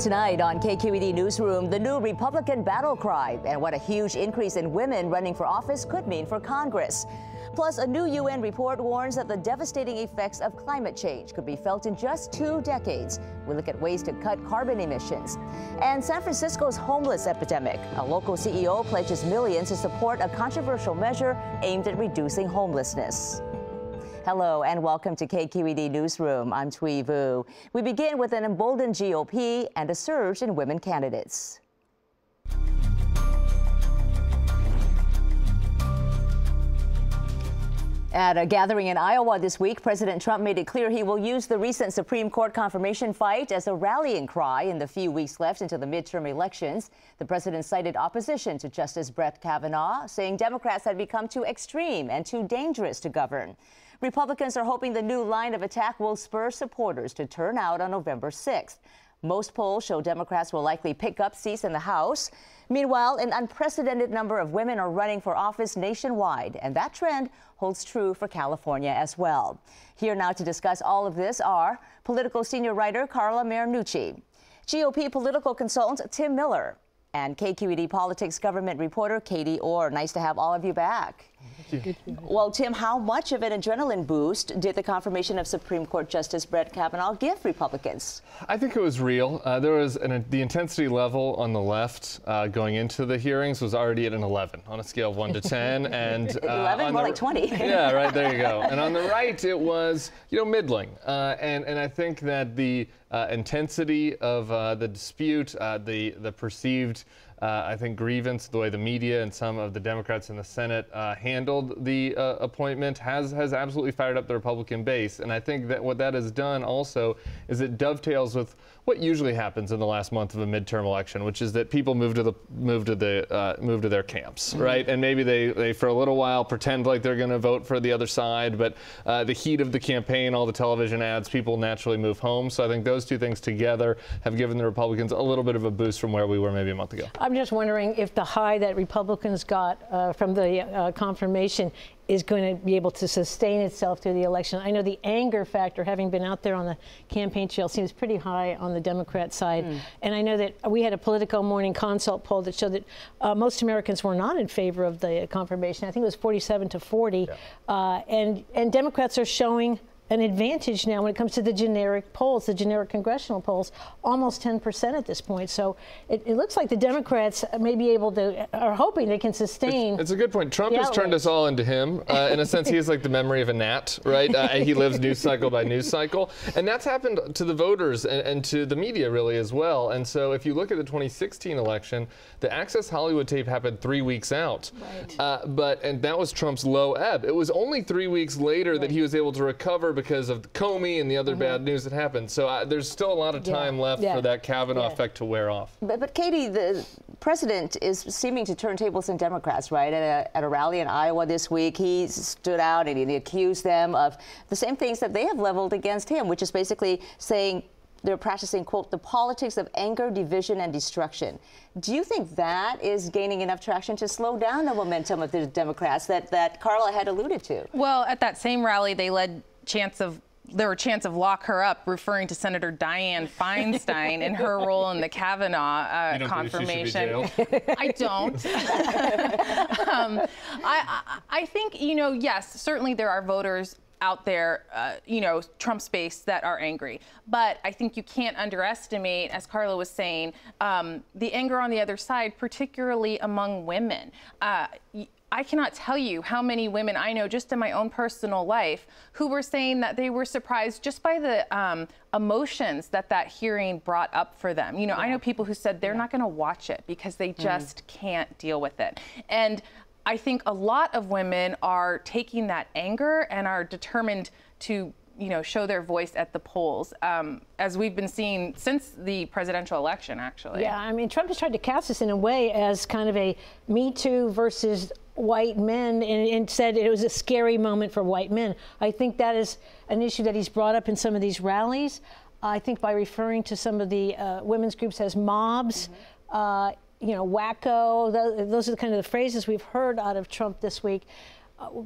Tonight on KQED Newsroom, the new Republican battle cry and what a huge increase in women running for office could mean for Congress. Plus, a new UN report warns that the devastating effects of climate change could be felt in just 2 decades. We look at ways to cut carbon emissions. And San Francisco's homeless epidemic. A local CEO pledges millions to support a controversial measure aimed at reducing homelessness. Hello and welcome to KQED Newsroom. I'm Thuy Vu. We begin with an emboldened GOP and a surge in women candidates. At a gathering in Iowa this week, President Trump made it clear he will use the recent Supreme Court confirmation fight as a rallying cry in the few weeks left until the midterm elections. The president cited opposition to Justice Brett Kavanaugh, saying Democrats had become too extreme and too dangerous to govern. Republicans are hoping the new line of attack will spur supporters to turn out on November 6th. Most polls show Democrats will likely pick up seats in the House. Meanwhile, an unprecedented number of women are running for office nationwide, and that trend holds true for California as well. Here now to discuss all of this are Politico senior writer Carla Marinucci, GOP political consultant Tim Miller, and KQED politics government reporter Katie Orr. Nice to have all of you back. Well, Tim, how much of an adrenaline boost did the confirmation of Supreme Court Justice Brett Kavanaugh give Republicans? I think it was real. There was the intensity level on the left going into the hearings was already at an 11 on a scale of 1 to 10, and 11, more like 20. Yeah, right, there you go. And on the right, it was middling. And I think that the intensity of the dispute, the perceived I think grievance, the way the media and some of the Democrats in the Senate handled the appointment has absolutely fired up the Republican base. And I think that what that has done also is it dovetails with what usually happens in the last month of a midterm election, which is that people move to their camps, right? And maybe they for a little while pretend like they're going to vote for the other side, but the heat of the campaign, all the television ads, people naturally move home. So I think those two things together have given the Republicans a little bit of a boost from where we were maybe a month ago. I'm just wondering if the high that Republicans got from the confirmation is going to be able to sustain itself through the election. I know the anger factor, having been out there on the campaign trail, seems pretty high on the Democrat side. And I know that we had a Politico morning consult poll that showed that most Americans were not in favor of the confirmation. I think it was 47 to 40. Yeah. And Democrats are showing an advantage now when it comes to the generic polls, the generic congressional polls, almost 10% at this point. So it looks like the Democrats may be able to, are hoping they can sustain. It's a good point. Trump has turned us all into him. In a sense, he is like the memory of a gnat, right? He lives news cycle by news cycle. And that's happened to the voters and to the media really as well. And so if you look at the 2016 election, the Access Hollywood tape happened 3 weeks out. Right. And that was Trump's low ebb. It was only 3 weeks later that he was able to recover because of the Comey and the other bad news that happened. So there's still a lot of time left for that Kavanaugh effect to wear off. But Katie, the president is seeming to turn tables on Democrats, right? At a rally in Iowa this week, he stood out and he accused them of the same things that they have leveled against him, which is basically saying they're practicing, quote, the politics of anger, division, and destruction. Do you think that is gaining enough traction to slow down the momentum of the Democrats that Carla had alluded to? Well, at that same rally, there were chants of lock her up, referring to Senator Dianne Feinstein and her role in the Kavanaugh confirmation. I don't. I think, yes, certainly there are voters out there, Trump's base that are angry. But I think you can't underestimate, as Carla was saying, the anger on the other side, particularly among women. I cannot tell you how many women I know just in my own personal life who were saying that they were surprised just by the emotions that hearing brought up for them. I know people who said they're not going to watch it because they just can't deal with it. And I think a lot of women are taking that anger and are determined to show their voice at the polls, as we've been seeing since the presidential election, actually. Yeah, I mean, Trump has tried to cast this in a way as kind of a Me Too versus white men and said it was a scary moment for white men. I think that is an issue that he's brought up in some of these rallies. I think by referring to some of the women's groups as mobs, wacko, those are the kind of the phrases we've heard out of Trump this week.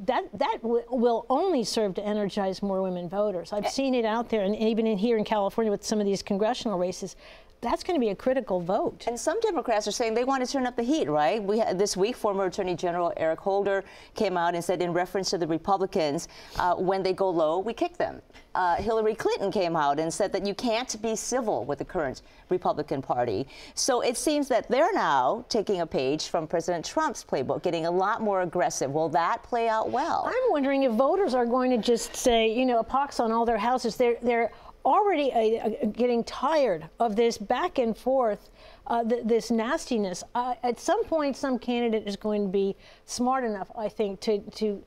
that will only serve to energize more women voters. I've seen it out there, and even in here in California with some of these congressional races. that's going to be a critical vote. And some Democrats are saying they want to turn up the heat, right? This week, former Attorney General Eric Holder came out and said, in reference to the Republicans, when they go low, we kick them. Hillary Clinton came out and said that you can't be civil with the current Republican Party. So it seems that they're now taking a page from President Trump's playbook, getting a lot more aggressive. Will that play out well? I'm wondering if voters are going to just say, you know, a pox on all their houses. They're already getting tired of this back and forth, this nastiness. At some point, some candidate is going to be smart enough, I think, to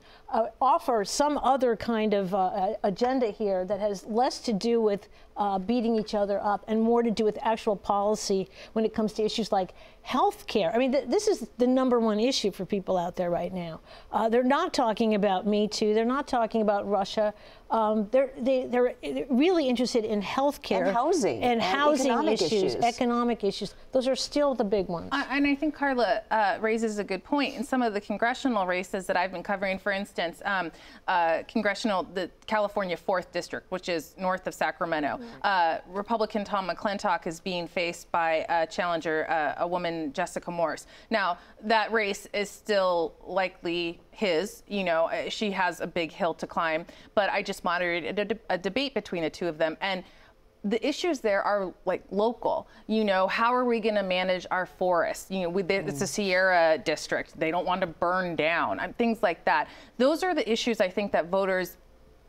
offer some other kind of agenda here that has less to do with beating each other up and more to do with actual policy when it comes to issues like health care. I mean, this is the #1 issue for people out there right now. They're not talking about Me Too. They're not talking about Russia. They're really interested in health care and housing and housing issues, economic issues. Those are still the big ones. And I think Carla raises a good point. In some of the congressional races that I've been covering, for instance, the California 4th District, which is north of Sacramento, Republican Tom McClintock is being faced by a challenger, a woman, Jessica Morse. Now, that race is still likely his. You know, she has a big hill to climb, but I just moderated a debate between the two of them, and the issues there are like local. You know, how are we going to manage our forests? You know, it's a Sierra district. They don't want to burn down, things like that. Those are the issues I think that voters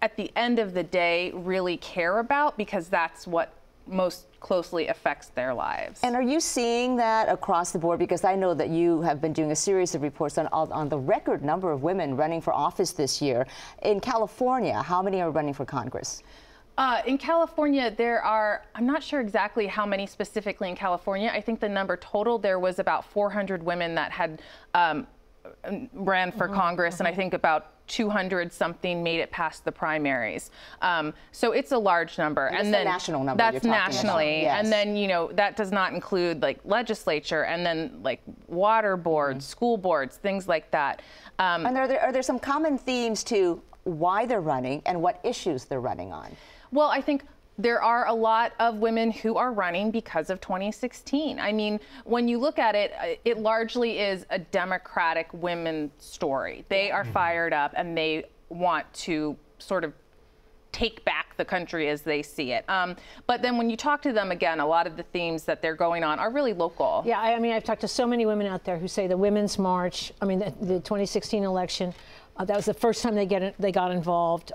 at the end of the day really care about, because that's what most closely affects their lives. And are you seeing that across the board? Because I know that you have been doing a series of reports on the record number of women running for office this year. In California, how many are running for Congress? In California, there are, I'm not sure exactly how many specifically in California. I think the number total, there was about 400 women that had ran for Congress, and I think about 200 something made it past the primaries. So it's a large number. And then the national number. That's nationally. Yes. And then, you know, that does not include like legislature and then like water boards, school boards, things like that. And are there some common themes to why they're running and what issues they're running on? Well, I think there are a lot of women who are running because of 2016. I mean, when you look at it, it largely is a Democratic women story. They are fired up and they want to sort of take back the country as they see it. But then when you talk to them again, a lot of the themes that they're going on are really local. Yeah, I mean, I've talked to so many women out there who say the Women's March, I mean, the 2016 election, that was the first time they got involved.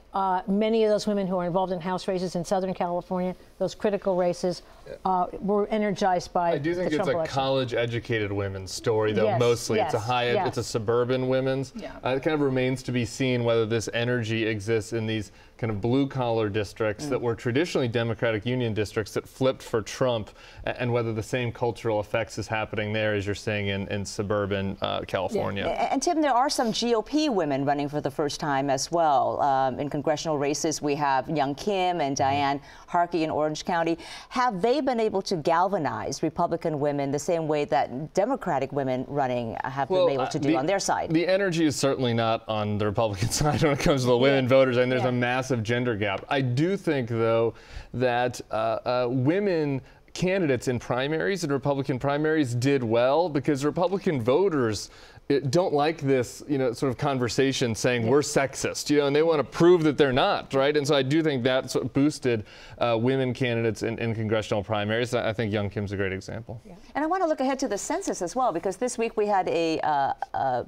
Many of those women who are involved in House races in Southern California, those critical races, were energized by I do think the Trump it's a election. College-educated women's story, though. Yes, mostly yes, it's a suburban women's. Yeah. It kind of remains to be seen whether this energy exists in these kind of blue-collar districts that were traditionally Democratic Union districts that flipped for Trump, and whether the same cultural effects is happening there as you're seeing in suburban California. Yeah. And Tim, there are some GOP women running for the first time as well. In congressional races, we have Young Kim and Diane Harkey in Orange County. Have they been able to galvanize Republican women the same way that Democratic women running have been able to do on their side? The energy is certainly not on the Republican side when it comes to the women voters, and there's a massive gender gap. I do think, though, that women candidates in primaries and Republican primaries did well because Republican voters don't like this, you know, sort of conversation saying we're sexist, you know, and they want to prove that they're not, right? And so I do think that sort of boosted women candidates in congressional primaries. I think Young Kim's a great example. Yeah. And I want to look ahead to the census as well, because this week we had a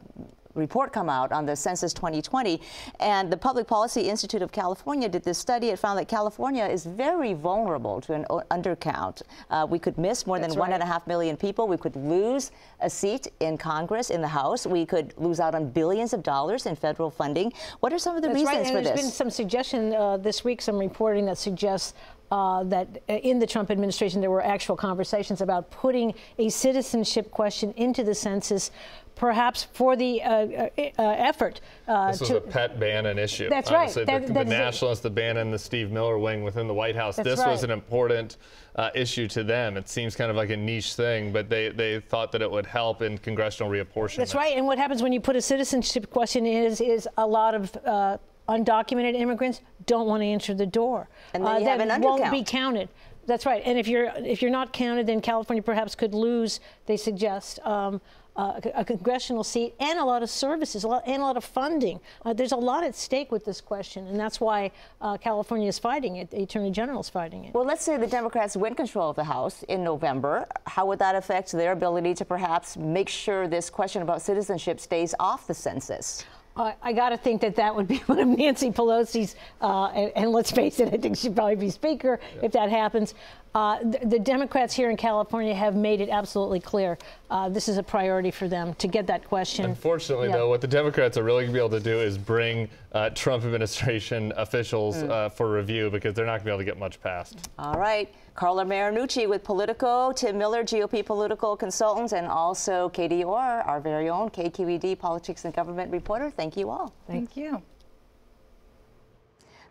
report come out on the Census 2020, and the Public Policy Institute of California did this study. It found that California is very vulnerable to an undercount. We could miss more than 1.5 million people. We could lose a seat in Congress, in the House. We could lose out on billions of dollars in federal funding. What are some of the reasons for this? There's been some suggestion this week, some reporting that suggests that in the Trump administration there were actual conversations about putting a citizenship question into the census, perhaps for the effort. This was a pet Bannon issue. That's honestly. right. The nationalists, the Bannon, the Steve Miller wing within the White House, this was an important issue to them. It seems kind of like a niche thing, but they thought that it would help in congressional reapportionment. That's right. And what happens when you put a citizenship question is a lot of undocumented immigrants don't want to answer the door. And then you have an undercount. Won't be counted. That's right. And if you're not counted, then California perhaps could lose, they suggest, a congressional seat and a lot of services, and a lot of funding. There's a lot at stake with this question, and that's why California is fighting it. The Attorney General is fighting it. Well, let's say the Democrats win control of the House in November. How would that affect their ability to perhaps make sure this question about citizenship stays off the census? I got to think that would be one of Nancy Pelosi's, and let's face it, I think she'd probably be Speaker if that happens. The Democrats here in California have made it absolutely clear this is a priority for them to get that question. Unfortunately, though, what the Democrats are really going to be able to do is bring Trump administration officials for review, because they're not going to be able to get much passed. All right. Carla Marinucci with Politico, Tim Miller, GOP political consultant, and also Katie Orr, our very own KQED politics and government reporter. Thank you all. Thank you.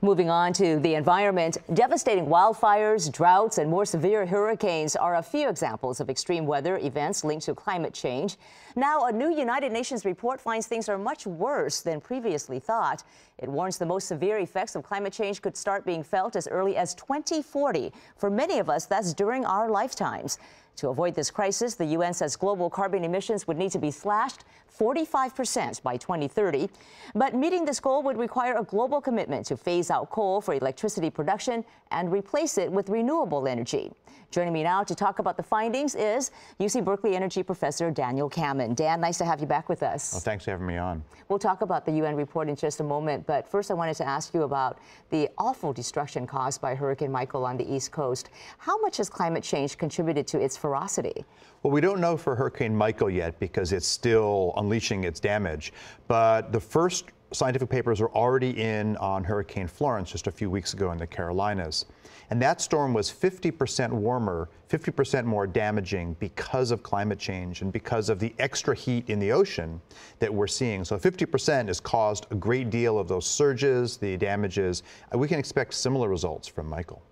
Moving on to the environment, devastating wildfires, droughts, and more severe hurricanes are a few examples of extreme weather events linked to climate change. Now, a new United Nations report finds things are much worse than previously thought. It warns the most severe effects of climate change could start being felt as early as 2040. For many of us, that's during our lifetimes. To avoid this crisis, the UN says global carbon emissions would need to be slashed 45% by 2030. But meeting this goal would require a global commitment to phase out coal for electricity production and replace it with renewable energy. Joining me now to talk about the findings is UC Berkeley energy professor Daniel Kammen. Dan, nice to have you back with us. Well, thanks for having me on. We'll talk about the UN report in just a moment, but first I wanted to ask you about the awful destruction caused by Hurricane Michael on the East Coast. How much has climate change contributed to its ferocity? Well, we don't know for Hurricane Michael yet because it's still unleashing its damage, but the first scientific papers are already in on Hurricane Florence just a few weeks ago in the Carolinas. And that storm was 50% warmer, 50% more damaging because of climate change and because of the extra heat in the ocean that we're seeing. So 50% has caused a great deal of those surges, the damages. We can expect similar results from Michael.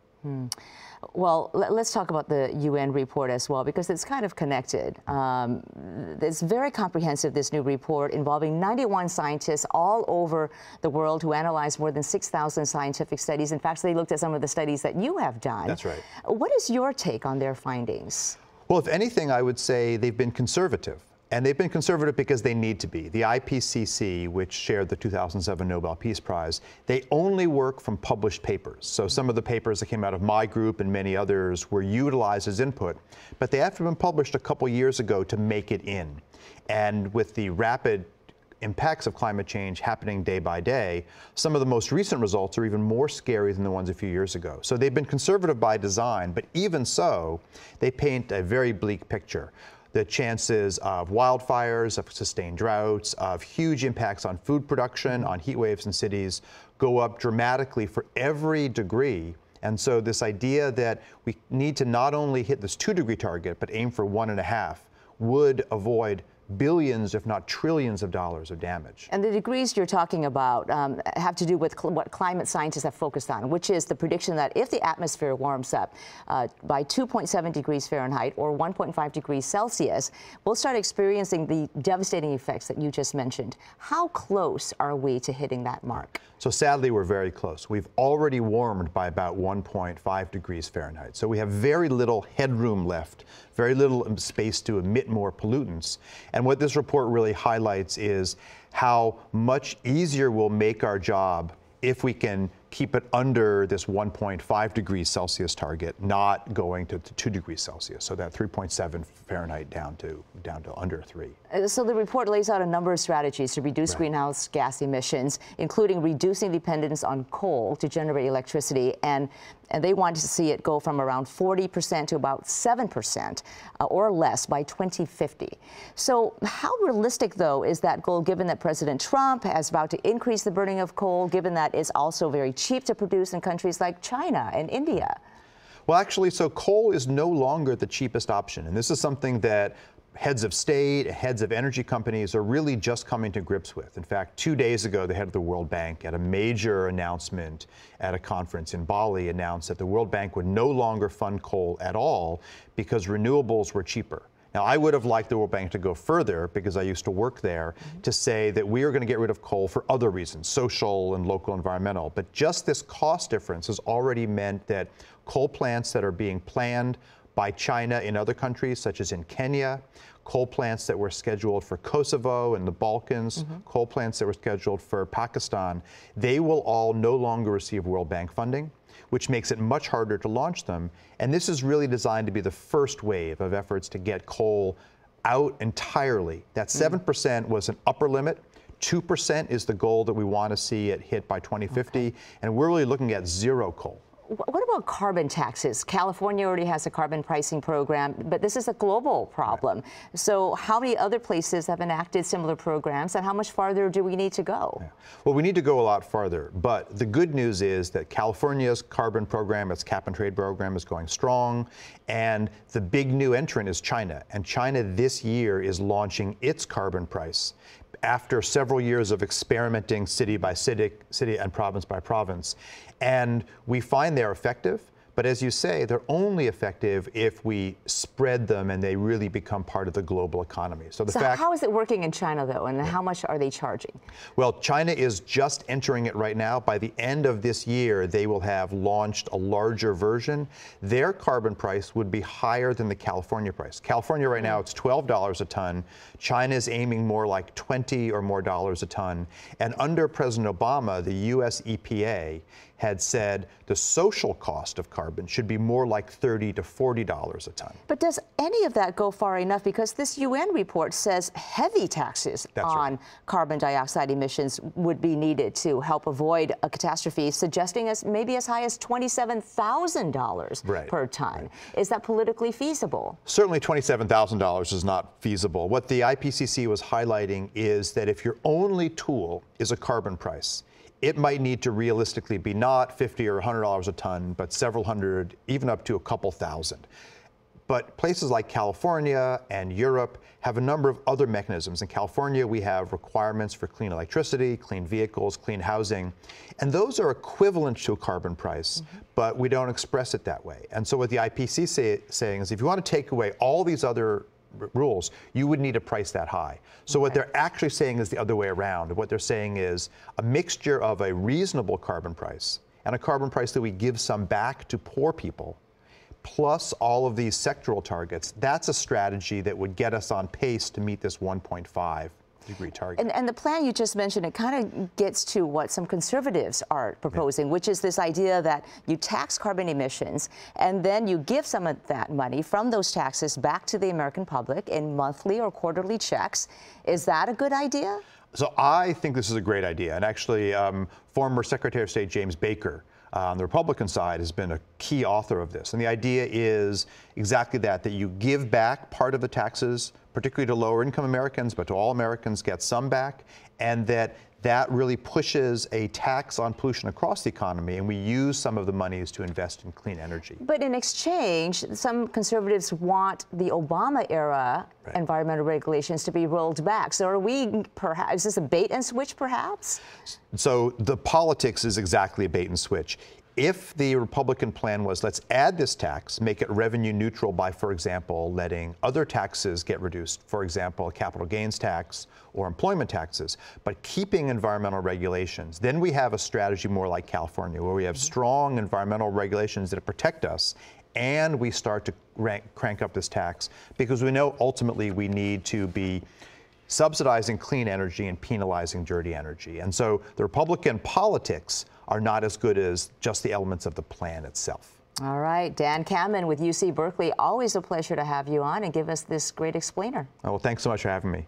Well, let's talk about the UN report as well, because it's kind of connected. It's very comprehensive, this new report, involving 91 scientists all over the world who analyzed more than 6,000 scientific studies. In fact, they looked at some of the studies that you have done. That's right. What is your take on their findings? Well, if anything, I would say they've been conservative. And they've been conservative because they need to be. The IPCC, which shared the 2007 Nobel Peace Prize, they only work from published papers. So some of the papers that came out of my group and many others were utilized as input, but they have to have been published a couple years ago to make it in. And with the rapid impacts of climate change happening day by day, some of the most recent results are even more scary than the ones a few years ago. So they've been conservative by design, but even so, they paint a very bleak picture. The chances of wildfires, of sustained droughts, of huge impacts on food production, on heat waves in cities go up dramatically for every degree. And so this idea that we need to not only hit this 2-degree target, but aim for 1.5 would avoid billions, if not trillions of dollars of damage. And the degrees you're talking about have to do with what climate scientists have focused on, which is the prediction that if the atmosphere warms up by 2.7 degrees Fahrenheit or 1.5 degrees Celsius, we'll start experiencing the devastating effects that you just mentioned. How close are we to hitting that mark? So sadly, we're very close. We've already warmed by about 1.5 degrees Fahrenheit. So we have very little headroom left, very little space to emit more pollutants. And what this report really highlights is how much easier we'll make our job if we can keep it under this 1.5 degrees Celsius target, not going to 2 degrees Celsius. So that 3.7 Fahrenheit down to under 3. So the report lays out a number of strategies to reduce greenhouse gas emissions, including reducing dependence on coal to generate electricity, and they want to see it go from around 40% to about 7% or less by 2050. So how realistic, though, is that goal, given that President Trump is about to increase the burning of coal, given that it's also very cheap to produce in countries like China and India? Well, actually, so coal is no longer the cheapest option. And this is something that heads of state, heads of energy companies are really just coming to grips with. In fact, 2 days ago, the head of the World Bank, at a major announcement at a conference in Bali, announced that the World Bank would no longer fund coal at all because renewables were cheaper. Now, I would have liked the World Bank to go further, because I used to work there, to say that we are going to get rid of coal for other reasons, social and local environmental. But just this cost difference has already meant that coal plants that are being planned by China in other countries, such as in Kenya, coal plants that were scheduled for Kosovo and the Balkans, coal plants that were scheduled for Pakistan, they will all no longer receive World Bank funding, which makes it much harder to launch them. And this is really designed to be the first wave of efforts to get coal out entirely. That 7% was an upper limit. 2% is the goal that we want to see it hit by 2050. And we're really looking at zero coal. What about carbon taxes? California already has a carbon pricing program, but this is a global problem. Right. So how many other places have enacted similar programs, and how much farther do we need to go? Yeah. Well, we need to go a lot farther, but the good news is that California's carbon program, its cap and trade program, is going strong, and the big new entrant is China. And China this year is launching its carbon price after several years of experimenting city by city and province by province. And we find they're effective, but as you say, they're only effective if we spread them and they really become part of the global economy. So how is it working in China, though, and how much are they charging? Well, China is just entering it right now. By the end of this year, they will have launched a larger version. Their carbon price would be higher than the California price. California right now, it's $12 a ton. China is aiming more like $20 or more a ton. And under President Obama, the US EPA had said the social cost of carbon should be more like $30 to $40 a ton. But does any of that go far enough? Because this UN report says heavy taxes on carbon dioxide emissions would be needed to help avoid a catastrophe, suggesting maybe as high as $27,000 per ton. Right. Is that politically feasible? Certainly $27,000 is not feasible. What the IPCC was highlighting is that if your only tool is a carbon price, it might need to realistically be not $50 or $100 a ton, but several hundred, even up to a couple thousand. But places like California and Europe have a number of other mechanisms. In California, we have requirements for clean electricity, clean vehicles, clean housing, and those are equivalent to a carbon price, but we don't express it that way. And so what the IPCC is saying is if you want to take away all these other rules, you would need a price that high. So what they're actually saying is the other way around. What they're saying is a mixture of a reasonable carbon price and a carbon price that we give some back to poor people, plus all of these sectoral targets. That's a strategy that would get us on pace to meet this 1.5 degree target. And the plan you just mentioned, it kind of gets to what some conservatives are proposing, which is this idea that you tax carbon emissions and then you give some of that money from those taxes back to the American public in monthly or quarterly checks. Is that a good idea? So I think this is a great idea. And actually, former Secretary of State James Baker on the Republican side has been a key author of this. And the idea is exactly that you give back part of the taxes, particularly to lower income Americans, but to all Americans, get some back, and that really pushes a tax on pollution across the economy, and we use some of the monies to invest in clean energy. But in exchange, some conservatives want the Obama-era environmental regulations to be rolled back. So are we, perhaps, is this a bait and switch, perhaps? So the politics is exactly a bait and switch. If the Republican plan was, let's add this tax, make it revenue neutral by, for example, letting other taxes get reduced, for example, a capital gains tax or employment taxes, but keeping environmental regulations, then we have a strategy more like California, where we have strong environmental regulations that protect us, and we start to crank up this tax, because we know ultimately we need to be subsidizing clean energy and penalizing dirty energy. And so the Republican politics are not as good as just the elements of the plan itself. All right, Dan Kammen with UC Berkeley, always a pleasure to have you on and give us this great explainer. Oh, well, thanks so much for having me.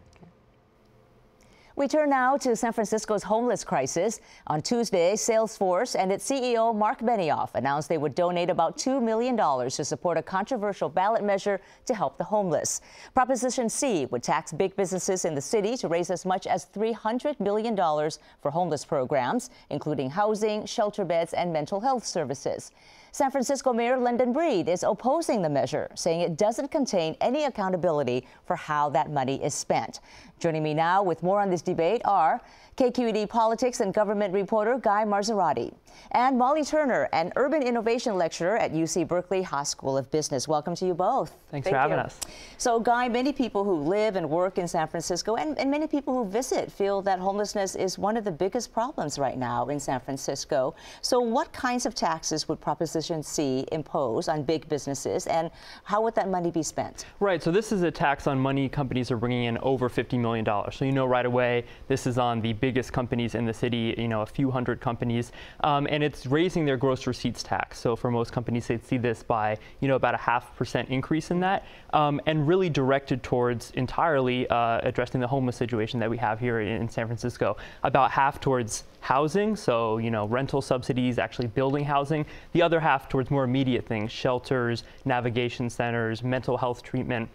We turn now to San Francisco's homeless crisis. On Tuesday, Salesforce and its CEO Marc Benioff announced they would donate about $2 million to support a controversial ballot measure to help the homeless. Proposition C would tax big businesses in the city to raise as much as $300 million for homeless programs, including housing, shelter beds, and mental health services. San Francisco Mayor London Breed is opposing the measure, saying it doesn't contain any accountability for how that money is spent. Joining me now with more on this debate are KQED politics and government reporter Guy Marzorati and Molly Turner, an urban innovation lecturer at UC Berkeley School of Business. Welcome to you both. Thanks for having us. So, Guy, many people who live and work in San Francisco and many people who visit feel that homelessness is one of the biggest problems right now in San Francisco. So what kinds of taxes would Proposition C impose on big businesses, and how would that money be spent? Right, so this is a tax on money companies are bringing in over $50 million. So you know right away this is on the biggest companies in the city, you know, a few hundred companies, and it's raising their gross receipts tax. So for most companies, they'd see this by, you know, about a 0.5% increase in that, and really directed towards entirely addressing the homeless situation that we have here in San Francisco. About half towards housing, so, you know, rental subsidies, actually building housing. The other half towards more immediate things, shelters, navigation centers, mental health treatment.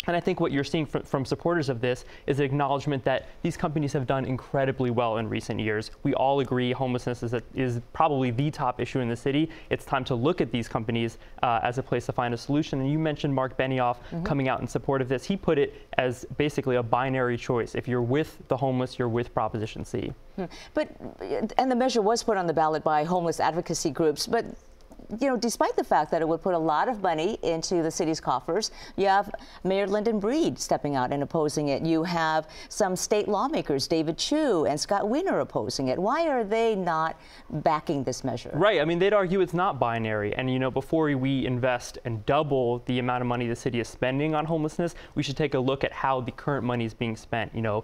And I think what you're seeing from supporters of this is an acknowledgement that these companies have done incredibly well in recent years. We all agree homelessness is probably the top issue in the city. It's time to look at these companies as a place to find a solution. And you mentioned Marc Benioff coming out in support of this. He put it as basically a binary choice. If you're with the homeless, you're with Proposition C. And the measure was put on the ballot by homeless advocacy groups, but you know, despite the fact that it would put a lot of money into the city's coffers, you have Mayor Lyndon Breed stepping out and opposing it. You have some state lawmakers, David Chu and Scott Wiener, opposing it. Why are they not backing this measure? Right. I mean, they'd argue it's not binary. And, you know, before we invest and double the amount of money the city is spending on homelessness, we should take a look at how the current money is being spent. You know,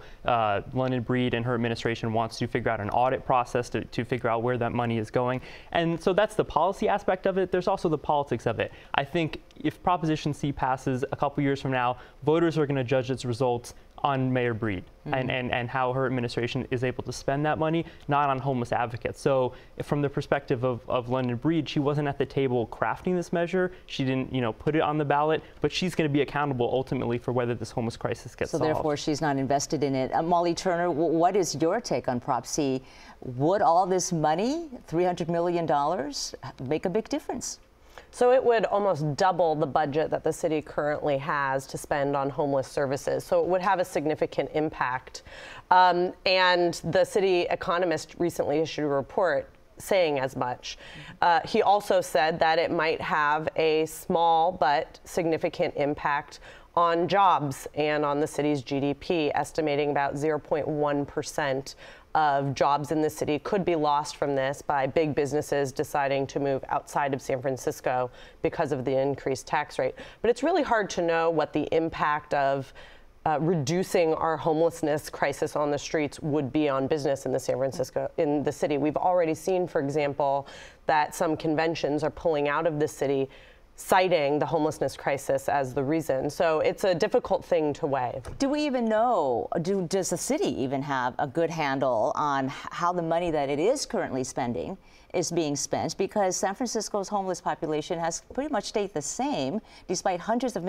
Lyndon Breed and her administration wants to figure out an audit process to figure out where that money is going. And so that's the policy aspect of it. There's also the politics of it. I think if Proposition C passes a couple years from now, voters are going to judge its results on Mayor Breed and how her administration is able to spend that money, not on homeless advocates. So from the perspective of Lyndon Breed, she wasn't at the table crafting this measure. She didn't, you know, put it on the ballot, but she's going to be accountable ultimately for whether this homeless crisis gets solved. So therefore, she's not invested in it. Molly Turner, what is your take on Prop C? Would all this money, $300 million, make a big difference? So it would almost double the budget that the city currently has to spend on homeless services. So it would have a significant impact. And the city economist recently issued a report saying as much. He also said that it might have a small but significant impact on jobs and on the city's GDP, estimating about 0.1% of jobs in the city could be lost from this by big businesses deciding to move outside of San Francisco because of the increased tax rate. But it's really hard to know what the impact of reducing our homelessness crisis on the streets would be on business in the city. We've already seen, for example, that some conventions are pulling out of the city, citing the homelessness crisis as the reason. So it's a difficult thing to weigh. Do we even know, does the city even have a good handle on how the money that it is currently spending is being spent? Because San Francisco's homeless population has pretty much stayed the same despite hundreds of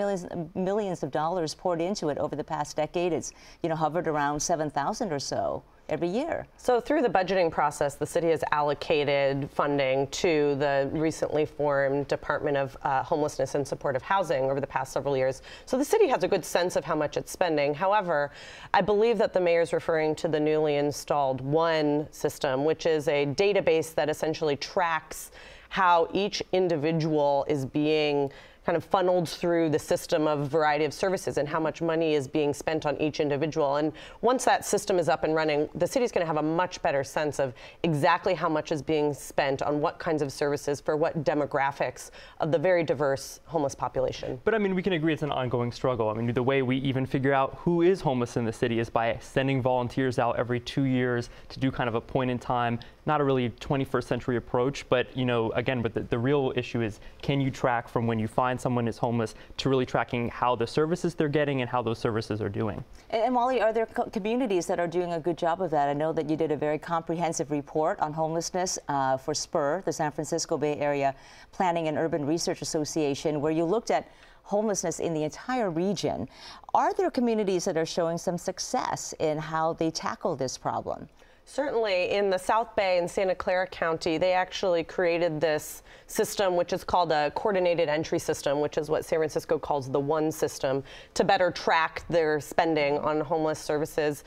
millions of dollars poured into it over the past decade. It's, you know, hovered around 7,000 or so every year. So through the budgeting process, the city has allocated funding to the recently formed Department of Homelessness and Supportive Housing over the past several years. So the city has a good sense of how much it's spending. However, I believe that the mayor's referring to the newly installed ONE system, which is a database that essentially tracks how each individual is being kind of funneled through the system of a variety of services and how much money is being spent on each individual. And once that system is up and running, the city's going to have a much better sense of exactly how much is being spent on what kinds of services for what demographics of the very diverse homeless population. But I mean, we can agree it's an ongoing struggle. I mean, the way we even figure out who is homeless in the city is by sending volunteers out every 2 years to do kind of a point in time, not a really 21st century approach, but, you know, again, but the real issue is, can you track from when you find someone is homeless to really tracking how the services they're getting and how those services are doing? And Molly, are there communities that are doing a good job of that? I know that you did a very comprehensive report on homelessness for SPUR, the San Francisco Bay Area Planning and Urban Research Association, where you looked at homelessness in the entire region. Are there communities that are showing some success in how they tackle this problem? Certainly, in the South Bay and Santa Clara County, they actually created this system, which is called a coordinated entry system, which is what San Francisco calls the one system, to better track their spending on homeless services.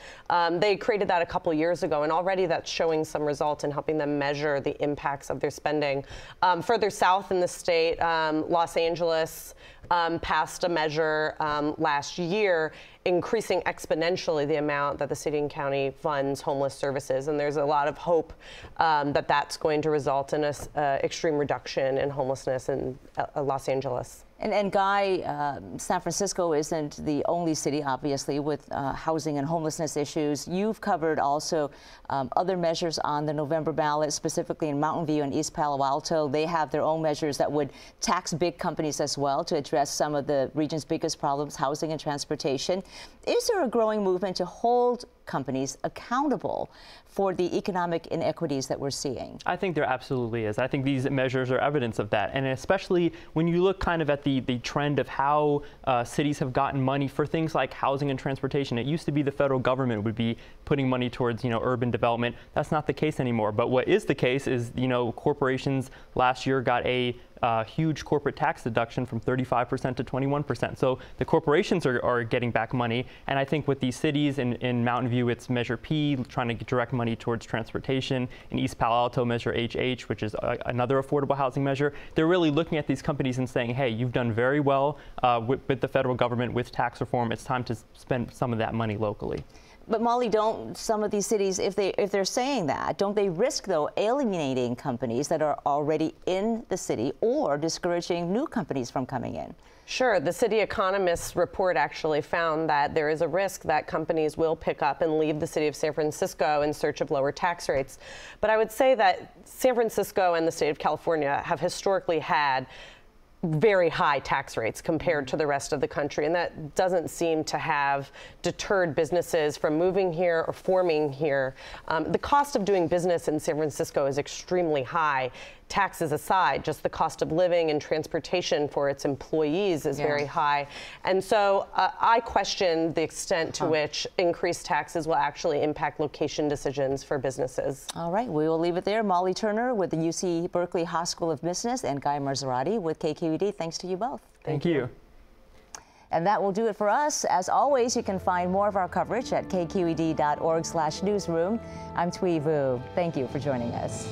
They created that a couple years ago, and already that's showing some results in helping them measure the impacts of their spending. Further south in the state, Los Angeles passed a measure last year increasing exponentially the amount that the city and county funds homeless services. And there's a lot of hope that that's going to result in an extreme reduction in homelessness in Los Angeles. And Guy, San Francisco isn't the only city, obviously, with housing and homelessness issues. You've covered also other measures on the November ballot, specifically in Mountain View and East Palo Alto. They have their own measures that would tax big companies as well to address some of the region's biggest problems, housing and transportation. Is there a growing movement to hold companies accountable for the economic inequities that we're seeing? I think there absolutely is. I think these measures are evidence of that. And especially when you look kind of at the trend of how cities have gotten money for things like housing and transportation. It used to be the federal government would be putting money towards, urban development. That's not the case anymore. But what is the case is, corporations last year got a huge corporate tax deduction from 35% to 21%. So the corporations are getting back money. And I think with these cities in Mountain View, it's Measure P, trying to direct money towards transportation. In East Palo Alto, Measure HH, which is another affordable housing measure. They're really looking at these companies and saying, hey, you've done very well with the federal government, with tax reform. It's time to spend some of that money locally. But Molly, don't some of these cities, if they're saying that, don't they risk, though, alienating companies that are already in the city or discouraging new companies from coming in? Sure. The city economist's report actually found that there is a risk that companies will pick up and leave the city of San Francisco in search of lower tax rates. But I would say that San Francisco and the state of California have historically had very high tax rates compared to the rest of the country, and that doesn't seem to have deterred businesses from moving here or forming here. The cost of doing business in San Francisco is extremely high. Taxes aside, just the cost of living and transportation for its employees is very high. And so I question the extent to which increased taxes will actually impact location decisions for businesses. All right, we will leave it there. Molly Turner with the UC Berkeley Haas School of Business and Guy Marzorati with KQED. Thanks to you both. Thank you. And that will do it for us. As always, you can find more of our coverage at kqed.org/newsroom. I'm Thuy Vu. Thank you for joining us.